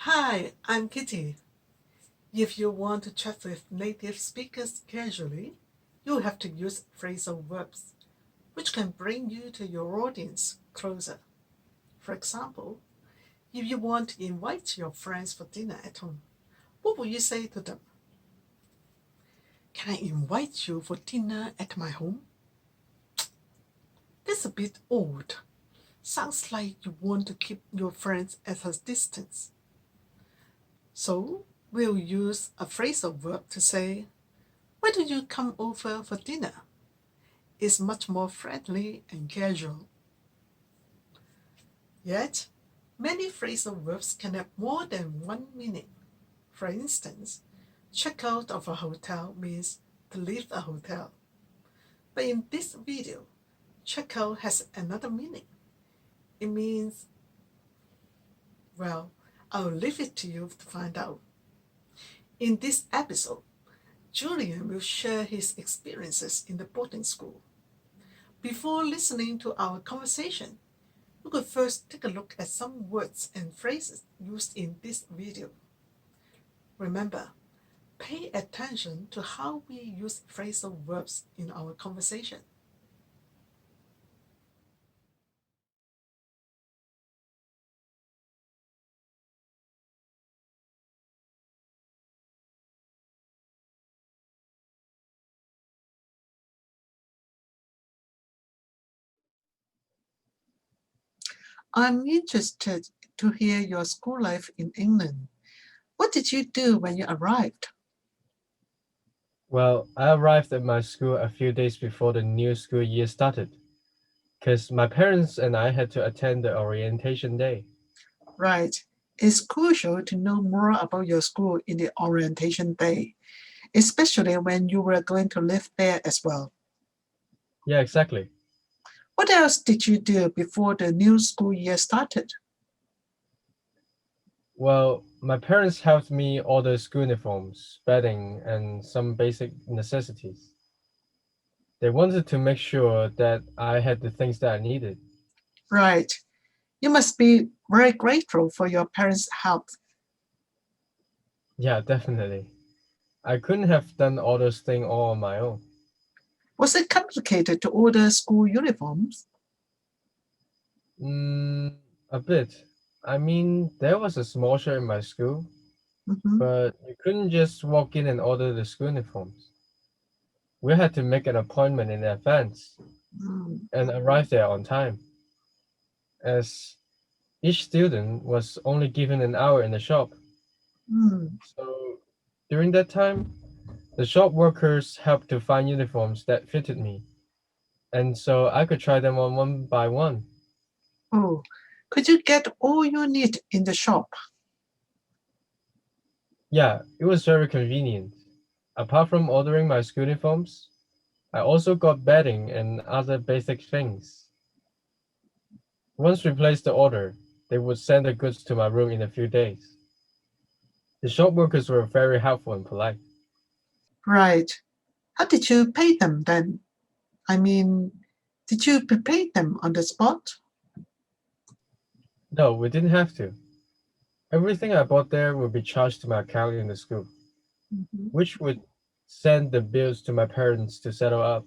Hi, I'm Kitty. If you want to chat with native speakers casually, you have to use phrasal verbs, which can bring you to your audience closer. For example, if you want to invite your friends for dinner at home, what would you say to them? Can I invite you for dinner at my home? That's a bit odd. Sounds like you want to keep your friends at a distance. So, we'll use a phrasal verb to say, why don't you come over for dinner? It's much more friendly and casual. Yet, many phrasal verbs can have more than one meaning. For instance, check out of a hotel means to leave a hotel. But in this video, check out has another meaning. It means, well, I'll leave it to you to find out. In this episode, Julian will share his experiences in the boarding school. Before listening to our conversation, we could first take a look at some words and phrases used in this video. Remember, pay attention to how we use phrasal verbs in our conversation. I'm interested to hear your school life in England. What did you do when you arrived? Well, I arrived at my school a few days before the new school year started, because my parents and I had to attend the orientation day. Right. It's crucial to know more about your school in the orientation day, especially when you were going to live there as well. Yeah, exactly. What else did you do before the new school year started? Well, my parents helped me order school uniforms, bedding, and some basic necessities. They wanted to make sure that I had the things that I needed. Right. You must be very grateful for your parents' help. Yeah, definitely. I couldn't have done all those things all on my own. Was it complicated to order school uniforms? Mm, a bit. I mean, there was a small shop in my school, Mhm. but you couldn't just walk in and order the school uniforms. We had to make an appointment in advance Mm. and arrive there on time, as each student was only given an hour in the shop. Mm. So during that time, the shop workers helped to find uniforms that fitted me, and so I could try them on one by one. Oh, could you get all you need in the shop? Yeah, it was very convenient. Apart from ordering my school uniforms, I also got bedding and other basic things. Once we placed the order, they would send the goods to my room in a few days. The shop workers were very helpful and polite. Right. How did you pay them then? I mean, did you prepare them on the spot? No, we didn't have to. Everything I bought there would be charged to my account in the school, Mhm. which would send the bills to my parents to settle up.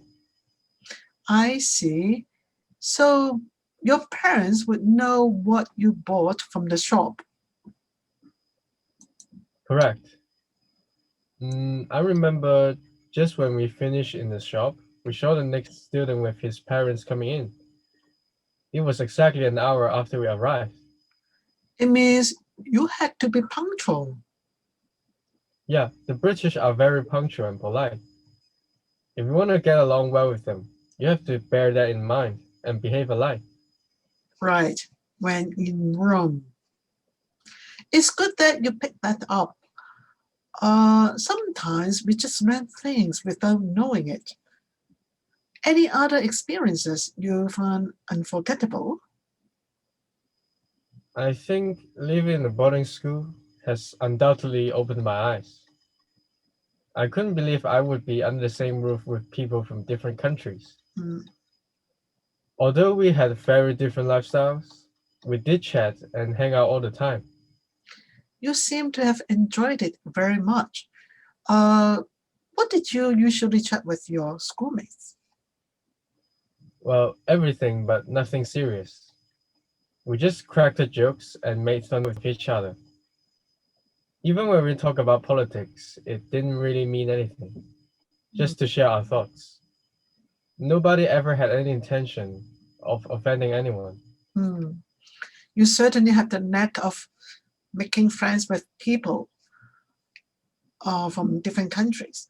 I see. So your parents would know what you bought from the shop. Correct. I remember just when we finished in the shop, we saw the next student with his parents coming in. It was exactly an hour after we arrived. It means you had to be punctual. Yeah, the British are very punctual and polite. If you want to get along well with them, you have to bear that in mind and behave alike. Right. When in Rome. It's good that you picked that up. Sometimes we just learn things without knowing it. Any other experiences you found unforgettable? I think living in a boarding school has undoubtedly opened my eyes. I couldn't believe I would be under the same roof with people from different countries. Mm. Although we had very different lifestyles, we did chat and hang out all the time. You seem to have enjoyed it very much. Uh, what did you usually chat with your schoolmates? Well, everything but nothing serious. We just cracked the jokes and made fun with each other. Even when we talk about politics, it didn't really mean anything, just to share our thoughts. Nobody ever had any intention of offending anyone. Hmm. You certainly have the knack of making friends with people from different countries.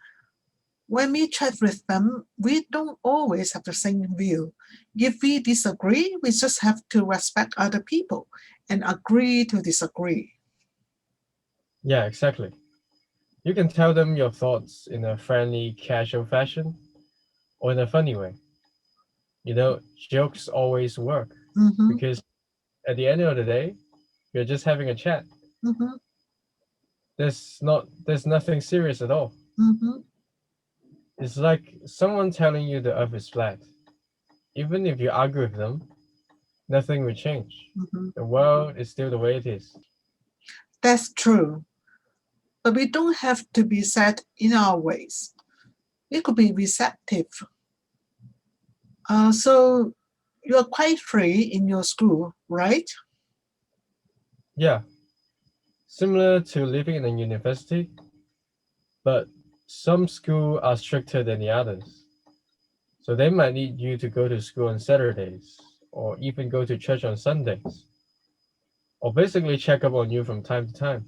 When we chat with them, we don't always have the same view. If we disagree, we just have to respect other people and agree to disagree. Yeah, exactly. You can tell them your thoughts in a friendly, casual fashion or in a funny way. Jokes always work Mm-hmm, because at the end of the day, you're just having a chat. mm-hmm, There's nothing serious at all. mm-hmm, It's like someone telling you the earth is flat. Even if you argue with them, nothing will change. mm-hmm. The world is still the way it is. That's true. But we don't have to be set in our ways. We could be receptive. So you're quite free in your school, right? Yeah, similar to living in a university, but some schools are stricter than the others. So they might need you to go to school on Saturdays, or even go to church on Sundays, or basically check up on you from time to time.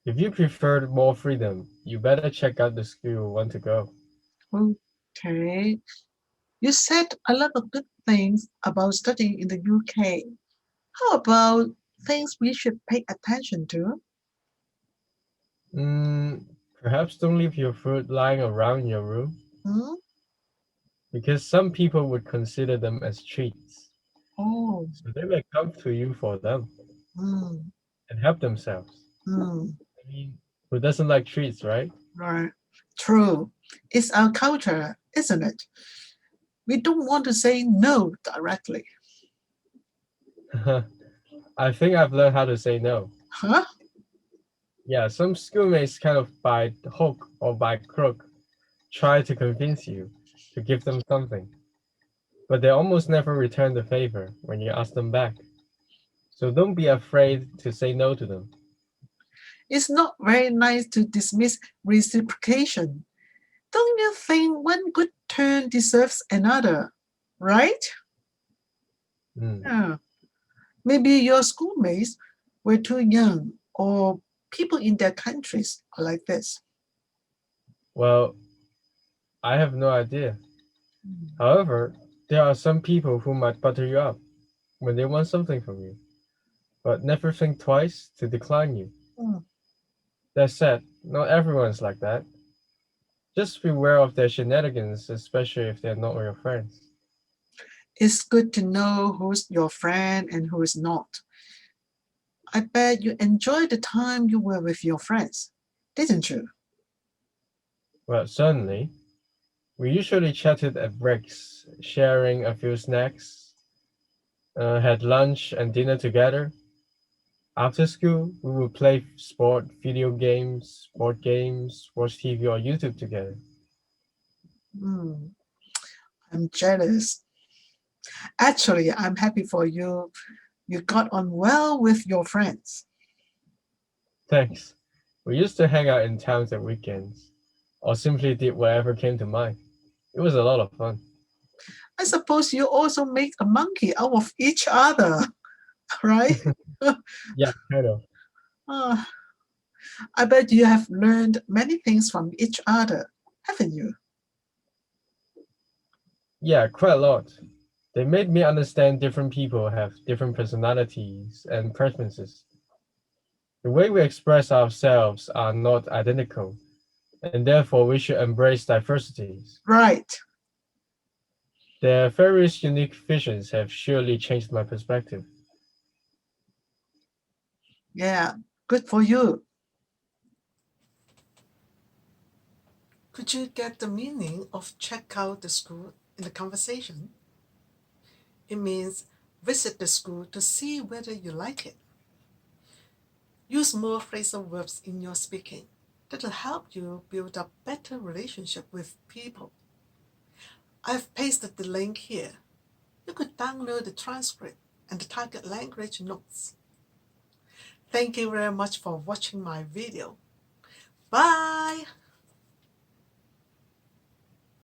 If you prefer more freedom, you better check out the school you want to go. Okay. You said a lot of good things about studying in the UK. How about things we should pay attention to? Mm, Perhaps don't leave your food lying around in your room, Hmm? because some people would consider them as treats. Oh, So they may come to you for them mm, and help themselves. mm, I mean, who doesn't like treats, right? right. True. It's our culture, isn't it? We don't want to say no directly. I think I've learned how to say no. Huh? Yeah, some schoolmates kind of by hook or by crook try to convince you to give them something, but they almost never return the favor when you ask them back. So don't be afraid to say no to them. It's not very nice to dismiss reciprocation. Don't you think one good turn deserves another? Right? Mm. Yeah. Maybe your schoolmates were too young, or people in their countries are like this. Well, I have no idea. However, there are some people who might butter you up when they want something from you, but never think twice to decline you. Mm. That said, not everyone's like that. Just beware of their shenanigans, especially if they're not your friends. It's good to know who's your friend and who is not. I bet you enjoyed the time you were with your friends, didn't you? Well, certainly, we usually chatted at breaks, sharing a few snacks, had lunch and dinner together. After school, we would play video games, board games, watch TV or YouTube together. Hmm, I'm jealous. Actually, I'm happy for you. You got on well with your friends. Thanks. We used to hang out in towns at weekends, or simply did whatever came to mind. It was a lot of fun. I suppose you also make a monkey out of each other, right? Yeah, kind of. Ah, I bet you have learned many things from each other, haven't you? Yeah, quite a lot. They made me understand different people have different personalities and preferences. The way we express ourselves are not identical, and therefore we should embrace diversities. Right. Their various unique visions have surely changed my perspective. Yeah. Good for you. Could you get the meaning of check out the school in the conversation? It means visit the school to see whether you like it. Use more phrasal verbs in your speaking. That'll help you build a better relationship with people. I've pasted the link here. You could download the transcript and the target language notes. Thank you very much for watching my video. Bye!